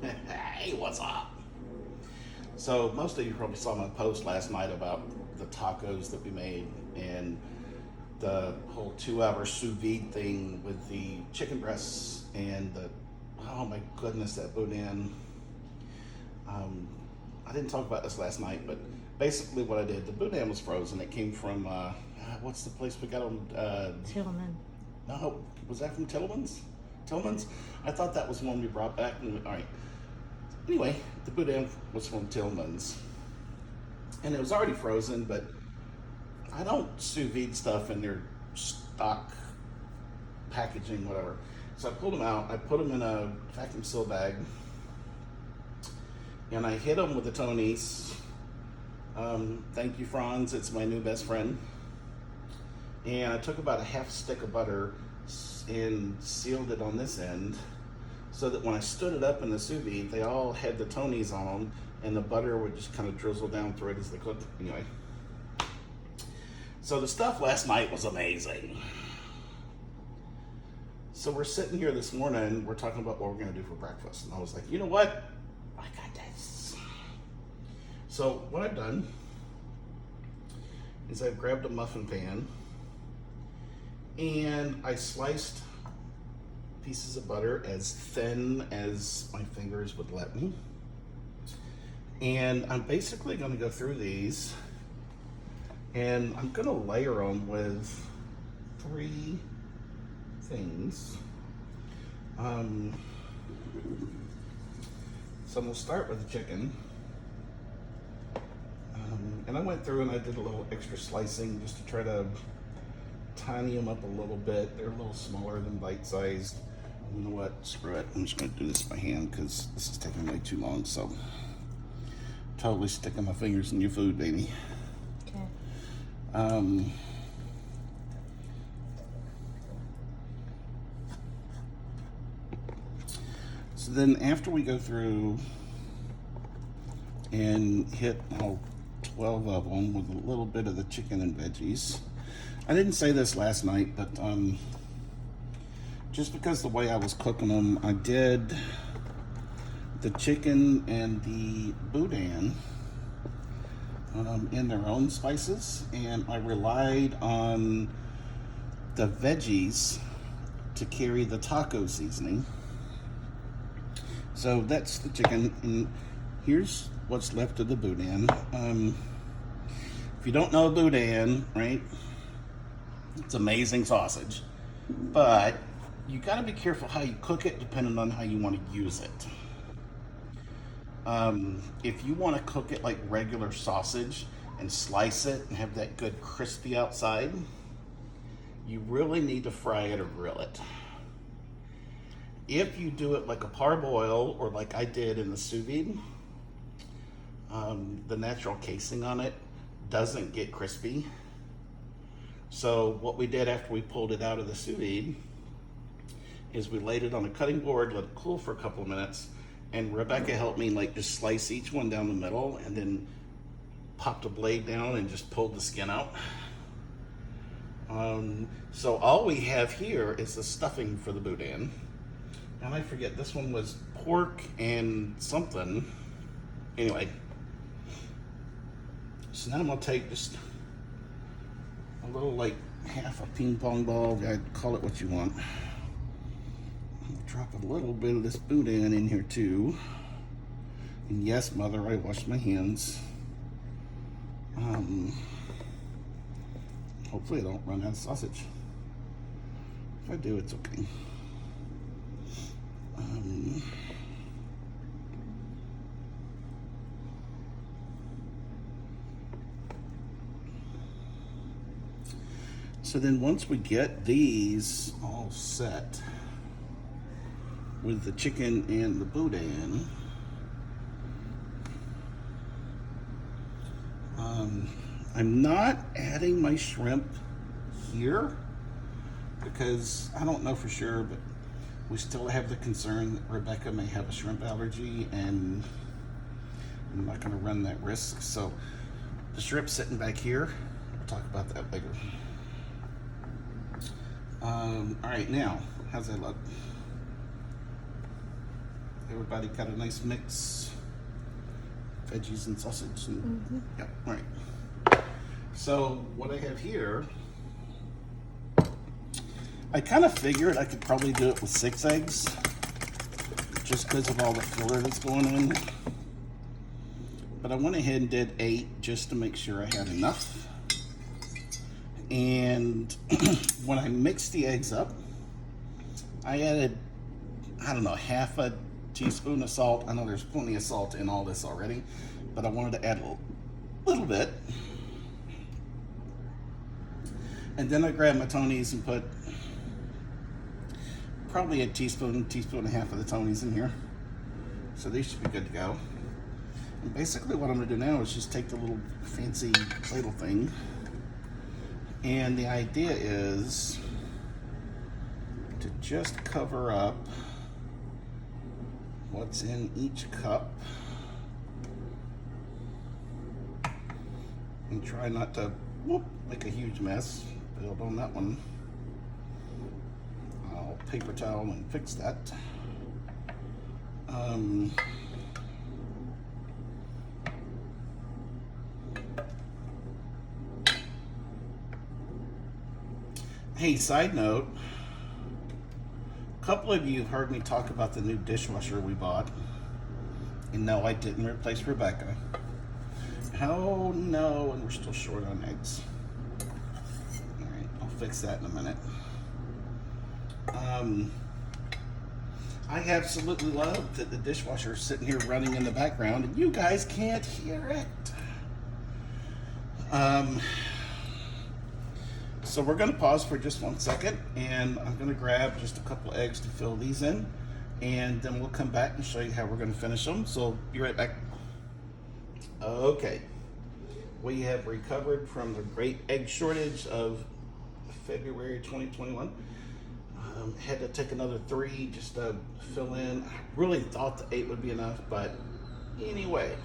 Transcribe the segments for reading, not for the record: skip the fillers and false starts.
Hey, what's up? So, most of you probably saw my post last night about the tacos that we made and the whole 2 hour sous vide thing with the chicken breasts and the, oh my goodness, that Boudin. Um, I didn't talk about this last night, but basically what I did, the Boudin was frozen. It came from, what's the place we got on? Tillman. No, was that from Tillman's? Tillman's? I thought that was one we brought back. All right. Anyway, the Boudin was from Tillman's, and it was already frozen. But I don't sous vide stuff in their stock packaging, whatever. So I pulled them out. I put them in a vacuum seal bag, and I hit them with the Tony's. Thank you, Franz. It's my new best friend. And I took about a half stick of butter and sealed it on this end so that when I stood it up in the sous vide, they all had the Tonys on them, and the butter would just kind of drizzle down through it as they cooked. Anyway, so the stuff last night was amazing. So we're sitting here this morning, we're talking about what we're going to do for breakfast, and I was like, you know what? I got this. So what I've done is I've grabbed a muffin pan and I sliced pieces of butter as thin as my fingers would let me. And I'm basically going to go through these and I'm going to layer them with 3 things. So I'm going to start with the chicken. And I went through and I did a little extra slicing just to try to tiny them up a little bit. They're a little smaller than bite-sized. You know what? Screw it. I'm just going to do this by hand because this is taking way too long. So, totally sticking my fingers in your food, baby. Okay. So then after we go through and hit all 12 of them with a little bit of the chicken and veggies. I didn't say this last night, but just because the way I was cooking them, I did the chicken and the Boudin in their own spices, and I relied on the veggies to carry the taco seasoning. So that's the chicken, and here's what's left of the Boudin. If you don't know Boudin, right, it's amazing sausage, but you got to be careful how you cook it depending on how you want to use it. If you want to cook it like regular sausage and slice it and have that good crispy outside, you really need to fry it or grill it. If you do it like a parboil or like I did in the sous vide, the natural casing on it doesn't get crispy. So what we did after we pulled it out of the sous vide is we laid it on a cutting board, let it cool for a couple of minutes, and Rebecca helped me like just slice each one down the middle and then popped a blade down and just pulled the skin out. So all we have here is the stuffing for the Boudin. And I forget, this one was pork and something. Anyway, so now I'm gonna take just a little, like half a ping pong ball, call it what you want. Drop a little bit of this Boudin in here too. And yes, mother, I washed my hands. Hopefully I don't run out of sausage. If I do, it's okay. So then once we get these all set with the chicken and the Boudin, I'm not adding my shrimp here because I don't know for sure, but we still have the concern that Rebecca may have a shrimp allergy, and I'm not going to run that risk. So the shrimp's sitting back here. We'll talk about that later. All right, now, how's that look? Everybody got a nice mix. Veggies and sausage. And, Yep, all right. So what I have here, I kind of figured I could probably do it with 6 eggs, just because of all the filler that's going in. But I went ahead and did 8 just to make sure I had enough. And when I mixed the eggs up, I added, I don't know, half a teaspoon of salt. I know there's plenty of salt in all this already, but I wanted to add a little bit. And then I grabbed my Tonys and put probably a teaspoon and a half of the Tonys in here. So these should be good to go. And basically what I'm gonna do now is just take the little fancy ladle thing. And the idea is to just cover up what's in each cup and try not to make a huge mess. Build on that one. I'll paper towel and fix that. Hey, side note, a couple of you have heard me talk about the new dishwasher we bought. And no, I didn't replace Rebecca. Oh no, and we're still short on eggs. All right, I'll fix that in a minute. I absolutely love that the dishwasher is sitting here running in the background and you guys can't hear it. So we're going to pause for just 1 second, and I'm going to grab just a couple eggs to fill these in, and then we'll come back and show you how we're going to finish them. So be right back. Okay, we have recovered from the great egg shortage of February 2021. Had to take another 3 just to fill in. I really thought the 8 would be enough, but anyway.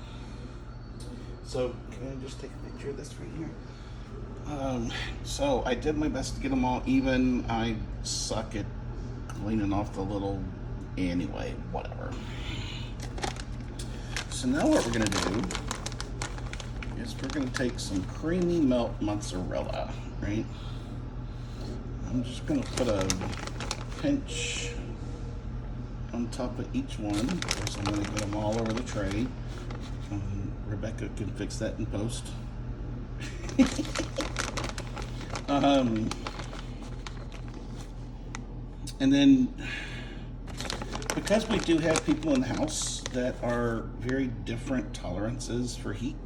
So can I just take a picture of this right here? So I did my best to get them all even. I suck at cleaning off the little, anyway, whatever. So now what we're gonna do is we're gonna take some creamy melt mozzarella, right? I'm just gonna put a pinch on top of each one. Of course, I'm gonna get them all over the tray. Rebecca can fix that in post. And then, because we do have people in the house that are very different tolerances for heat,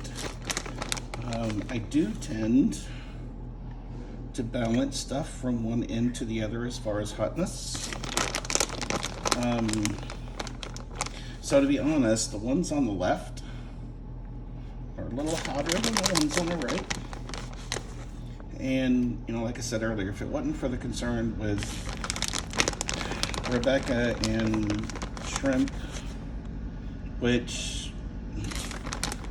I do tend to balance stuff from one end to the other as far as hotness. So to be honest, the ones on the left are a little hotter than the ones on the right. And, you know, like I said earlier, if it wasn't for the concern with Rebecca and shrimp, which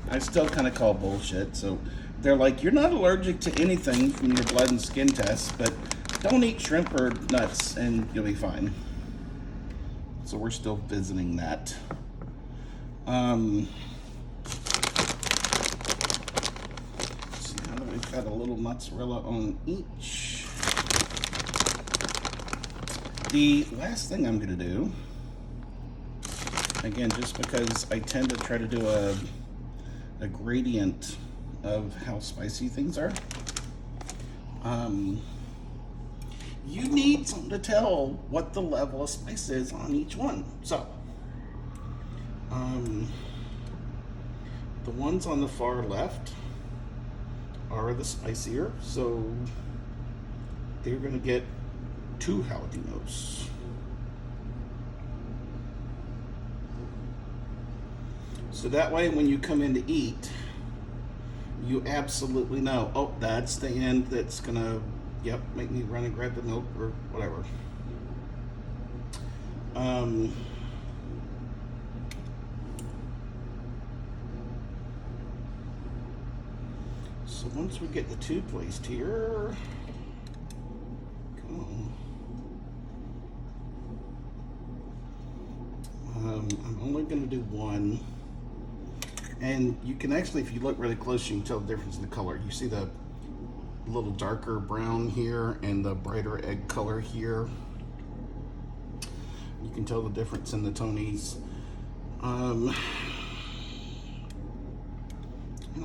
I still kind of call bullshit. So they're like, you're not allergic to anything from your blood and skin tests, but don't eat shrimp or nuts and you'll be fine. So we're still visiting that. We've got a little mozzarella on each. The last thing I'm going to do, again, just because I tend to try to do a gradient of how spicy things are, you need something to tell what the level of spice is on each one. So, the ones on the far left are the spicier, so they're gonna get 2 jalapenos. So that way when you come in to eat, you absolutely know, oh, that's the end that's gonna, yep, make me run and grab the milk or whatever. So once we get the 2 placed here, come on. I'm gonna do one. And you can actually, if you look really close, you can tell the difference in the color. You see the little darker brown here and the brighter egg color here. You can tell the difference in the Tonys. I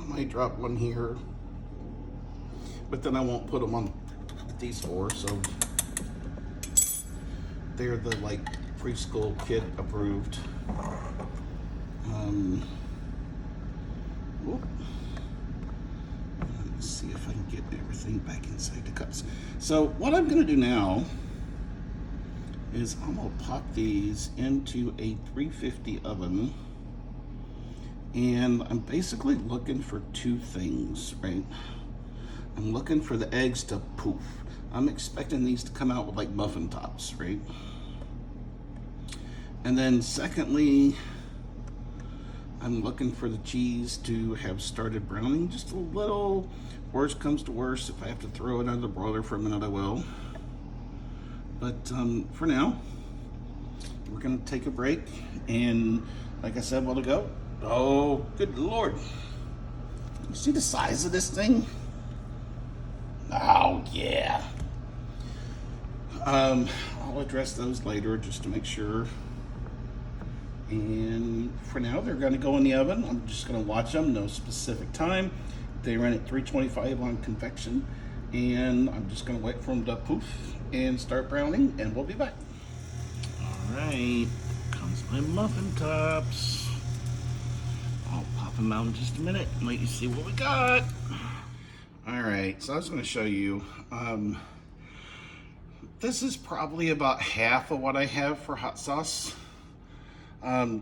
might drop one here, but then I won't put them on these four, so they're the like preschool kid approved. Let's see if I can get everything back inside the cups. So what I'm gonna do now is I'm gonna pop these into a 350 oven, and I'm basically looking for two things, right? I'm looking for the eggs to poof. I'm expecting these to come out with like muffin tops, right? And then secondly, I'm looking for the cheese to have started browning just a little. Worst comes to worst, if I have to throw it under the broiler for a minute, I will. But for now, we're gonna take a break, and like I said a while ago, oh, good Lord. You see the size of this thing? Oh, yeah. I'll address those later just to make sure. And for now, they're gonna go in the oven. I'm just gonna watch them, no specific time. They run at 325 on convection, and I'm just gonna wait for them to poof and start browning, and we'll be back. All right, comes my muffin tops. I'll pop them out in just a minute and let you see what we got. All right, so I was gonna show you, this is probably about half of what I have for hot sauce.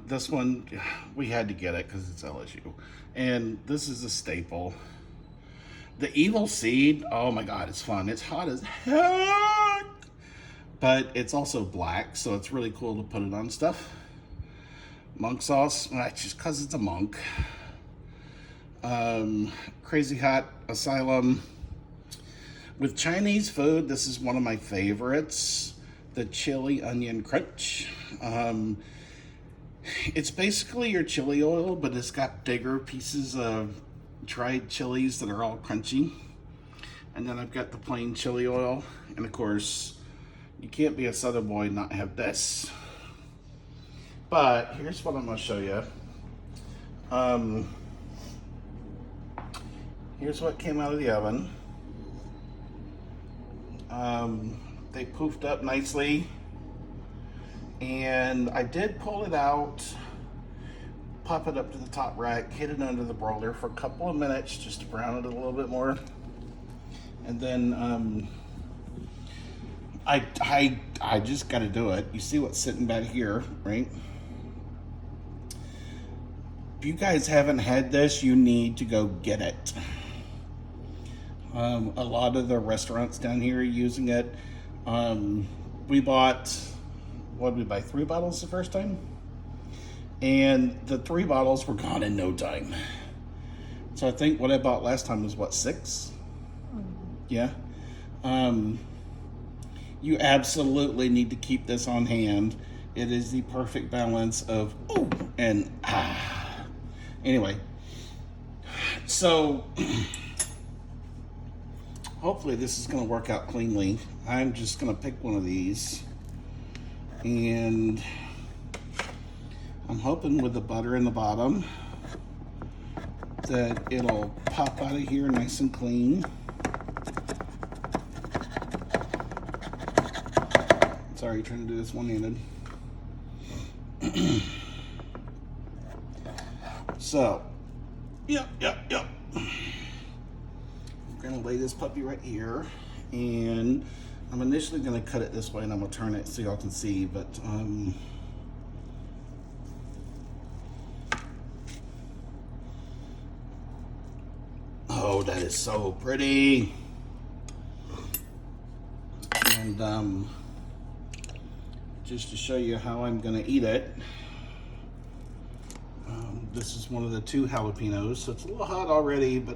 This one, we had to get it because it's LSU. And this is a staple. The Evil Seed, oh my God, it's fun. It's hot as heck. But it's also black, so it's really cool to put it on stuff. Monk sauce, just because it's a monk. Crazy Hot Asylum. With Chinese food, this is one of my favorites. The Chili Onion Crunch. It's basically your chili oil, but it's got bigger pieces of dried chilies that are all crunchy. And then I've got the plain chili oil. And of course, you can't be a Southern boy and not have this. But here's what I'm gonna show you. Here's what came out of the oven. They poofed up nicely. And I did pull it out, pop it up to the top rack, hit it under the broiler for a couple of minutes just to brown it a little bit more. And then I just got to do it. You see what's sitting back here, right? If you guys haven't had this, you need to go get it. A lot of the restaurants down here are using it. We bought, what did we buy, 3 bottles the first time? And the 3 bottles were gone in no time. So I think what I bought last time was what, 6? Yeah. You absolutely need to keep this on hand. It is the perfect balance of ooh and ah. Anyway, so hopefully this is going to work out cleanly. I'm just going to pick one of these, and I'm hoping with the butter in the bottom that it'll pop out of here nice and clean. Sorry, trying to do this one-handed. So, yep. I'm gonna lay this puppy right here, and I'm initially gonna cut it this way, and I'm gonna turn it so y'all can see, but oh, that is so pretty. And just to show you how I'm gonna eat it, this is one of the 2 jalapenos, so it's a little hot already, but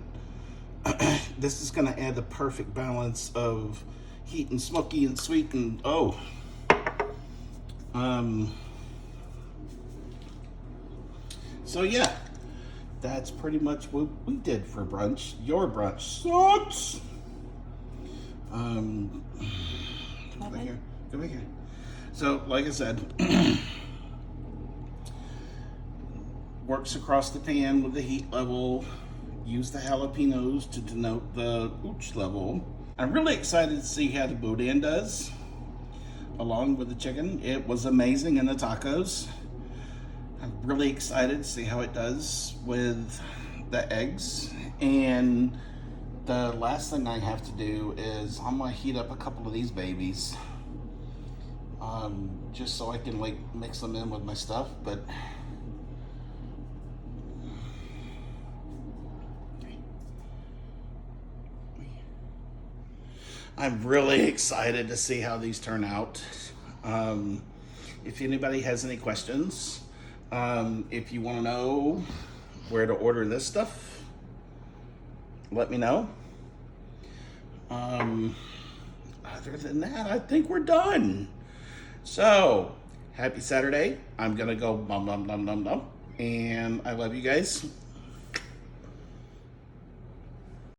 this is gonna add the perfect balance of heat and smoky and sweet and So yeah, that's pretty much what we did for brunch. Your brunch sucks. Come back here. Come back here. So, like I said, works across the pan with the heat level. Use the jalapenos to denote the ooch level. I'm really excited to see how the Boudin does along with the chicken. It was amazing in the tacos. I'm really excited to see how it does with the eggs. And the last thing I have to do is I'm gonna heat up a couple of these babies, just so I can like mix them in with my stuff. But I'm really excited to see how these turn out. If anybody has any questions, if you want to know where to order this stuff, let me know. Other than that, I think we're done. So, happy Saturday. I'm gonna go bum bum bum bum bum. And I love you guys.